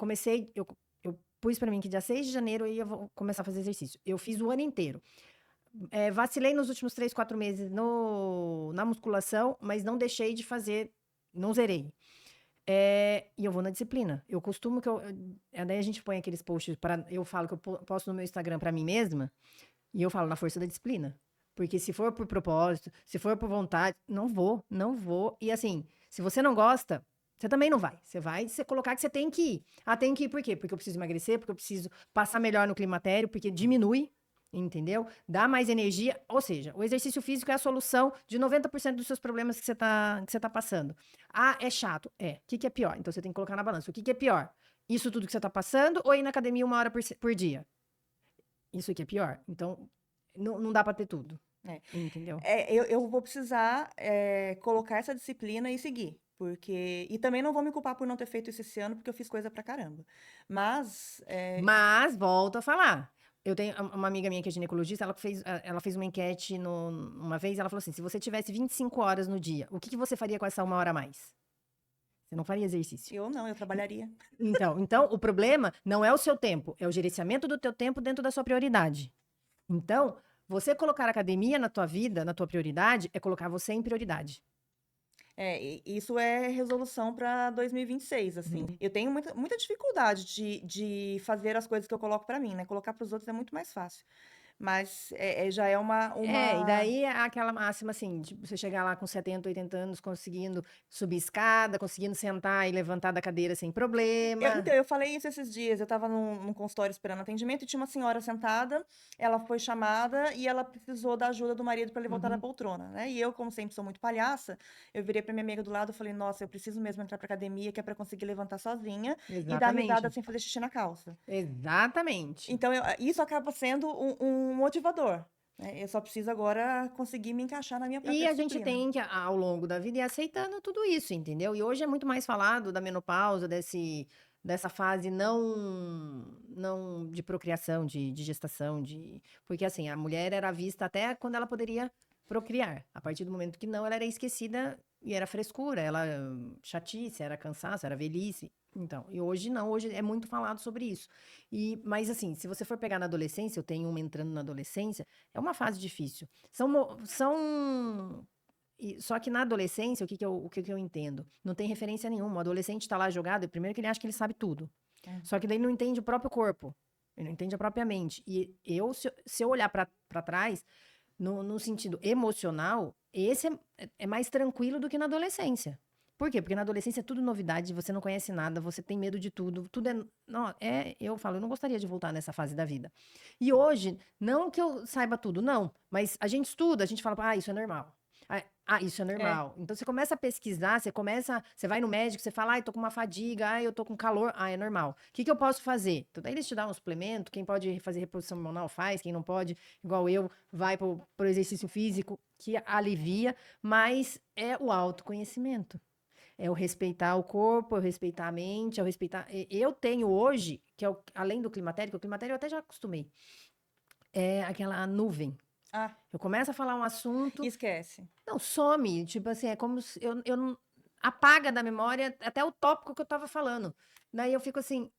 pus pra mim que dia 6 de janeiro eu vou começar a fazer exercício. Eu fiz o ano inteiro. Vacilei nos últimos 3, 4 meses na musculação, mas não deixei de fazer, não zerei. E eu vou na disciplina. Eu costumo daí a gente põe aqueles posts eu falo que eu posto no meu Instagram pra mim mesma, e eu falo na força da disciplina. Porque se for por propósito, se for por vontade, não vou, não vou. E assim, se você não gosta, você também não vai. Você vai você colocar que você tem que ir. Ah, tem que ir por quê? Porque eu preciso emagrecer, porque eu preciso passar melhor no climatério, porque diminui, entendeu? Dá mais energia. Ou seja, o exercício físico é a solução de 90% dos seus problemas que você tá passando. Ah, é chato. O que é pior? Então você tem que colocar na balança. O que é pior? Isso tudo que você tá passando ou ir na academia 1 hora por dia? Isso aqui é pior. Então, não dá pra ter tudo.
é,
Entendeu?
eu vou precisar colocar essa disciplina e seguir. E também não vou me culpar por não ter feito isso esse ano, porque eu fiz coisa pra caramba. Mas,
Mas, volto a falar. Eu tenho uma amiga minha que é ginecologista, ela fez uma enquete uma vez, ela falou assim: se você tivesse 25 horas no dia, o que você faria com essa 1 hora a mais? Você não faria exercício.
eu não, eu trabalharia.
Então, o problema não é o seu tempo, é o gerenciamento do teu tempo dentro da sua prioridade. Então, você colocar a academia na tua vida, na tua prioridade, é colocar você em prioridade.
Isso é resolução para 2026, assim. Eu tenho muita dificuldade de fazer as coisas que eu coloco para mim, né? Colocar para os outros é muito mais fácil. Mas já é
E daí é aquela máxima assim, de você chegar lá com 70, 80 anos, conseguindo subir escada, conseguindo sentar e levantar da cadeira sem problema.
Então, eu falei isso esses dias. Eu estava num consultório esperando atendimento e tinha uma senhora sentada. Ela foi chamada e ela precisou da ajuda do marido para ele voltar da
Uhum,
poltrona, né? E eu, como sempre sou muito palhaça, eu virei para minha amiga do lado e falei: Nossa, eu preciso mesmo entrar para academia, que é para conseguir levantar sozinha e dar risada
exatamente.
sem fazer xixi na calça.
Exatamente.
Então, isso acaba sendo um motivador, né? Eu só preciso agora conseguir me encaixar na minha
E
própria
a gente
disciplina.
tem que, ao longo da vida, ir aceitando tudo isso, entendeu? E hoje é muito mais falado da menopausa, dessa fase não de procriação, de gestação, porque assim, a mulher era vista até quando ela poderia procriar. A partir do momento que não, ela era esquecida e era frescura, ela chatice, era cansaço, era velhice. Então, e hoje não, hoje é muito falado sobre isso. Mas assim, se você for pegar na adolescência, eu tenho uma entrando na adolescência, é uma fase difícil. Só que na adolescência, o que que eu entendo? Não tem referência nenhuma. O adolescente tá lá jogado, primeiro que ele acha que ele sabe tudo.
É.
Só que daí ele não entende o próprio corpo. Ele não entende a própria mente. E se eu olhar pra trás, no sentido emocional, esse é mais tranquilo do que na adolescência. Por quê? Porque na adolescência é tudo novidade, você não conhece nada, você tem medo de tudo, tudo é. Não, eu falo, eu não gostaria de voltar nessa fase da vida. E hoje, não que eu saiba tudo, não, mas a gente estuda, a gente fala, isso é normal. Isso é
É.
normal. Então você começa a pesquisar, você vai no médico, você fala, eu tô com uma fadiga, eu tô com calor, é normal. O que que eu posso fazer? Então daí eles te dão um suplemento, quem pode fazer reposição hormonal faz, quem não pode, igual eu, vai pro exercício físico, que alivia, mas é o autoconhecimento. É o respeitar o corpo, é o respeitar a mente, é o respeitar... Eu tenho hoje, que é além do climatério, que o climatério eu até já acostumei, é aquela nuvem.
Ah,
Eu começo a falar um assunto,
esquece.
não, some. Tipo assim, é como se eu não... Apaga da memória até o tópico que eu tava falando. Daí eu fico assim,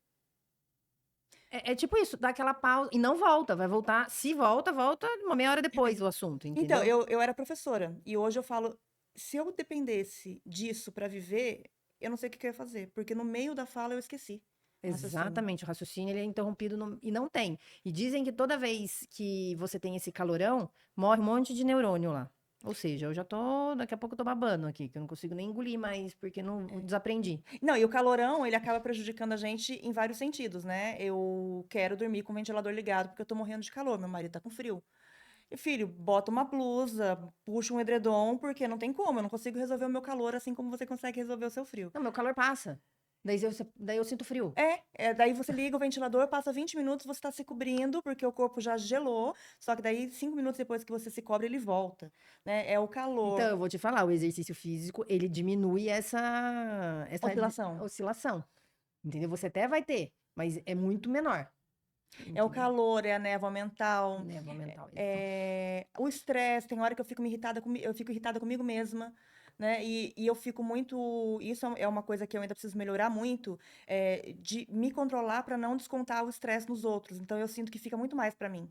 é tipo isso, dá aquela pausa e não volta, vai voltar. Se volta, volta uma meia hora depois o assunto,
Então,
entendeu?
eu era professora e hoje eu falo, se eu dependesse disso para viver, eu não sei o que que eu ia fazer, porque no meio da fala eu esqueci o raciocínio.
Exatamente, o raciocínio ele é interrompido e não tem. E dizem que toda vez que você tem esse calorão, morre um monte de neurônio lá. Ou seja, eu já tô, daqui a pouco eu tô babando aqui, que eu não consigo nem engolir mais, porque não eu desaprendi.
Não, e o calorão, ele acaba prejudicando a gente em vários sentidos, né? Eu quero dormir com o ventilador ligado porque eu tô morrendo de calor, meu marido tá com frio. E, filho, bota uma blusa, puxa um edredom, porque não tem como, eu não consigo resolver o meu calor assim como você consegue resolver o seu frio.
Não, meu calor passa. Daí eu sinto frio.
Daí você liga o ventilador, passa 20 minutos, você tá se cobrindo, porque o corpo já gelou, só que daí 5 minutos depois que você se cobre, ele volta, né? É o
Então,
calor,
eu vou te falar, o exercício físico, ele diminui essa
oscilação.
oscilação. Entendeu? Você até vai ter, mas é muito menor.
É o
Entendeu?
calor, é a névoa mental,
Névoa mental, isso.
é o estresse. Tem hora que eu fico eu fico irritada comigo mesma, né? E eu fico muito. Isso é uma coisa que eu ainda preciso melhorar muito, de me controlar para não descontar o estresse nos outros. Então eu sinto que fica muito mais para mim.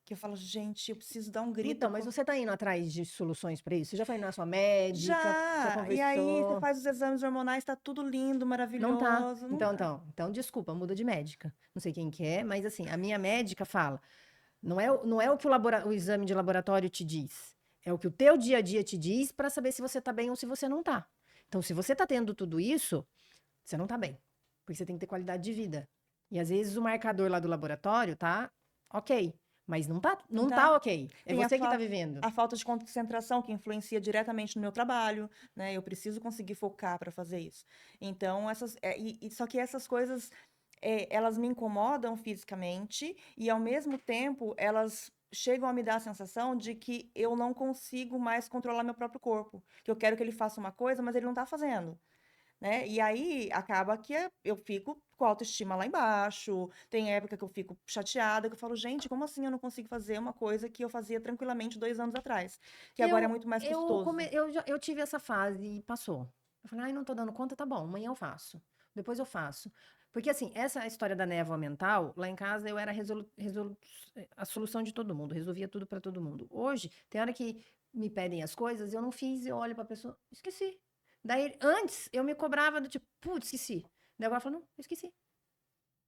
Que eu falo, gente, eu preciso dar um grito.
Então, mas você tá indo atrás de soluções para isso? Você já foi na sua médica? Já
Já! E aí você
conversou?
faz os exames hormonais, tá tudo lindo,
Não tá.
maravilhoso. Não
Então,
tá.
então, então, desculpa, muda de médica. Não sei quem que é, mas assim, a minha médica fala, não é o que o exame de laboratório te diz. É o que o teu dia a dia te diz para saber se você tá bem ou se você não tá. Então, se você tá tendo tudo isso, você não tá bem. Porque você tem que ter qualidade de vida. E às vezes o marcador lá do laboratório tá ok, mas não tá,
Não
não
tá?
tá ok. É
Tem
você que tá vivendo.
a falta de concentração que influencia diretamente no meu trabalho, né? Eu preciso conseguir focar para fazer isso. Então, só que essas coisas, elas me incomodam fisicamente e, ao mesmo tempo, elas chegam a me dar a sensação de que eu não consigo mais controlar meu próprio corpo. Que eu quero que ele faça uma coisa, mas ele não está fazendo. Né? E aí acaba que eu fico com a autoestima lá embaixo. Tem época que eu fico chateada, que eu falo, gente, como assim eu não consigo fazer uma coisa que eu fazia tranquilamente 2 anos atrás? Que agora é
Eu,
muito mais
eu,
custoso.
come, eu, já, eu tive essa fase e passou. Eu falei, ai, não tô dando conta, tá bom, amanhã eu faço. Depois eu faço. Porque, assim, essa história da névoa mental, lá em casa eu era a solução de todo mundo, resolvia tudo pra todo mundo. Hoje, tem hora que me pedem as coisas, eu não fiz, eu olho pra pessoa, esqueci. Daí, antes, eu me cobrava do tipo, putz, esqueci. Daí agora eu falo, não, eu esqueci.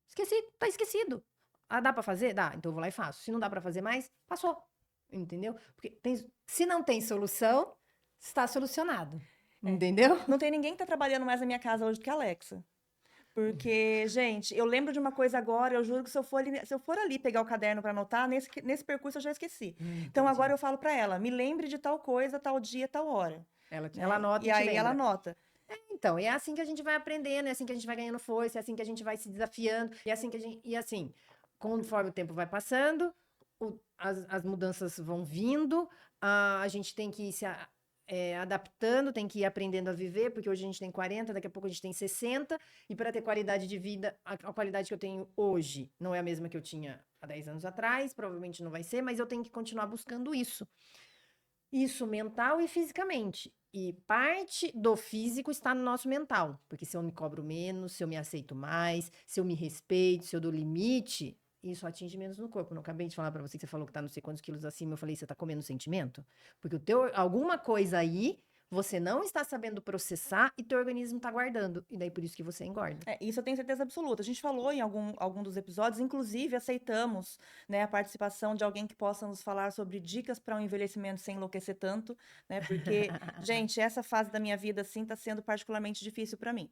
Esqueci, tá esquecido. Ah, dá pra fazer? Dá, então eu vou lá e faço. Se não dá pra fazer mais, passou. Entendeu? Porque se não tem solução, está solucionado.
É.
Entendeu?
Não tem ninguém que tá trabalhando mais na minha casa hoje do que a Alexa. Porque, gente, eu lembro de uma coisa agora, eu juro que se eu for ali pegar o caderno para anotar, nesse percurso eu já esqueci. Então agora
Entendi.
eu falo para ela, me lembre de tal coisa, tal dia, tal hora,
Ela
né?
anota
E
e te
aí ela
lembra.
anota.
Então, é assim que a gente vai aprendendo, é assim que a gente vai ganhando força, é assim que a gente vai se desafiando, é assim que a gente. E assim, conforme o tempo vai passando, as mudanças vão vindo, a gente tem que ir adaptando, tem que ir aprendendo a viver, porque hoje a gente tem 40, daqui a pouco a gente tem 60, e para ter qualidade de vida, a qualidade que eu tenho hoje não é a mesma que eu tinha há 10 anos atrás, provavelmente não vai ser, mas eu tenho que continuar buscando isso. Isso mental e fisicamente. E parte do físico está no nosso mental. Porque se eu me cobro menos, se eu me aceito mais, se eu me respeito, se eu dou limite, isso atinge menos no corpo. Não acabei de falar para você que você falou que tá não sei quantos quilos acima. Eu falei, você tá comendo sentimento? Porque alguma coisa aí você não está sabendo processar e teu organismo tá guardando. E daí por isso que você engorda.
Isso eu tenho certeza absoluta. A gente falou em algum dos episódios, inclusive aceitamos, né, a participação de alguém que possa nos falar sobre dicas para um envelhecimento sem enlouquecer tanto, né? Porque, gente, essa fase da minha vida, assim, está sendo particularmente difícil para mim.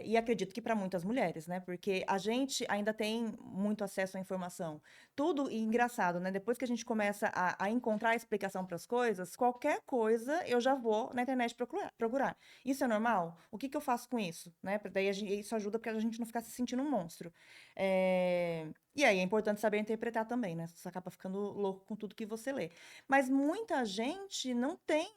E acredito que para muitas mulheres, né? Porque a gente ainda tem muito acesso à informação. Tudo, e engraçado, né? Depois que a gente começa a encontrar a explicação para as coisas, qualquer coisa eu já vou na internet procurar. Isso é normal? O que que eu faço com isso, né? Daí isso ajuda porque a gente não ficar se sentindo um monstro. E aí é importante saber interpretar também, né? Você acaba ficando louco com tudo que você lê. Mas muita gente não tem,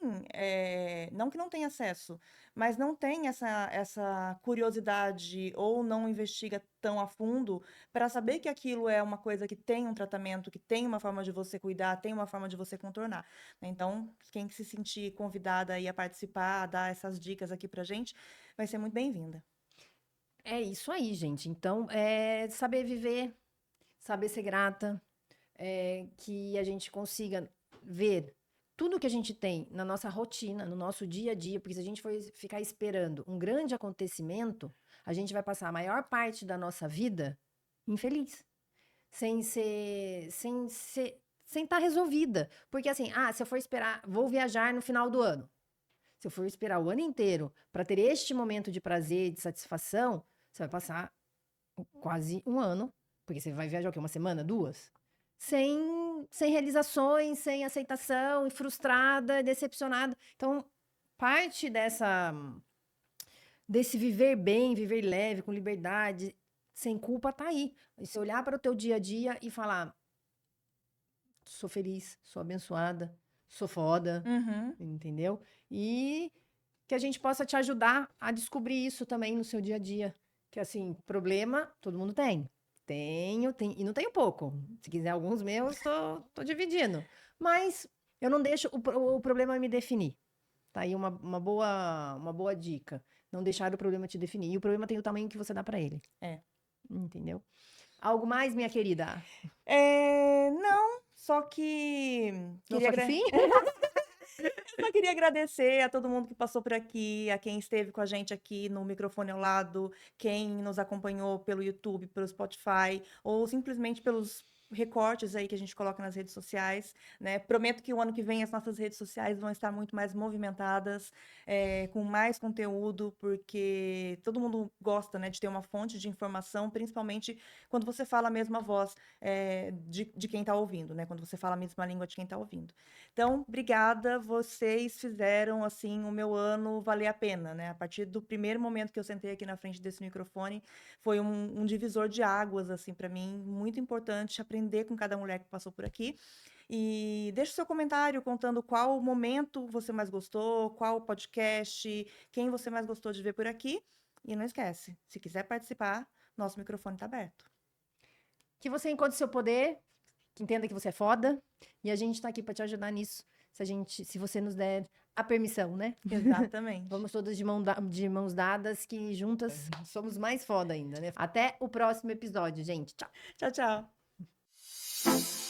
não que não tenha acesso, mas não tem essa curiosidade ou não investiga tão a fundo para saber que aquilo é uma coisa que tem um tratamento, que tem uma forma de você cuidar, tem uma forma de você contornar, né? Então, quem se sentir convidada aí a participar, a dar essas dicas aqui pra gente, vai ser muito bem-vinda.
É isso aí, gente. Então, é saber viver, saber ser grata, que a gente consiga ver tudo que a gente tem na nossa rotina, no nosso dia a dia, porque se a gente for ficar esperando um grande acontecimento, a gente vai passar a maior parte da nossa vida infeliz, sem estar resolvida. Porque assim, se eu for esperar, vou viajar no final do ano. Se eu for esperar o ano inteiro para ter este momento de prazer, de satisfação, você vai passar quase um ano, porque você vai viajar o quê? Uma semana, duas? Sem realizações, sem aceitação, e frustrada, decepcionada. Então, parte desse viver bem, viver leve, com liberdade, sem culpa, tá aí. E você olhar para o teu dia a dia e falar: sou feliz, sou abençoada, sou foda,
Uhum.
entendeu? E que a gente possa te ajudar a descobrir isso também no seu dia a dia. Que assim, problema, todo mundo tem. Tenho, e não tenho pouco. Se quiser alguns meus, tô dividindo. Mas eu não deixo o problema me definir. Tá aí uma boa dica. Não deixar o problema te definir. E o problema tem o tamanho que você dá pra ele.
É.
Entendeu? Algo mais, minha querida?
Não, só que
Não,
queria
só que sim?
só queria agradecer a todo mundo que passou por aqui, a quem esteve com a gente aqui no microfone ao lado, quem nos acompanhou pelo YouTube, pelo Spotify, ou simplesmente pelos recortes aí que a gente coloca nas redes sociais, né? Prometo que o ano que vem as nossas redes sociais vão estar muito mais movimentadas, com mais conteúdo, porque todo mundo gosta, né, de ter uma fonte de informação, principalmente quando você fala a mesma voz, de quem está ouvindo, né? Quando você fala a mesma língua de quem está ouvindo. Então, obrigada, vocês fizeram, assim, o meu ano valer a pena, né? A partir do primeiro momento que eu sentei aqui na frente desse microfone, foi um divisor de águas, assim, para mim, muito importante aprender com cada mulher que passou por aqui. E deixa o seu comentário contando qual momento você mais gostou, qual podcast, quem você mais gostou de ver por aqui. E não esquece, se quiser participar, nosso microfone está aberto.
Que você encontre seu poder, que entenda que você é foda, e a gente tá aqui pra te ajudar nisso, se você nos der a permissão, né?
Exatamente.
Vamos todas de mãos dadas, que juntas somos mais foda ainda, né? Até o próximo episódio, gente. Tchau.
Tchau, tchau.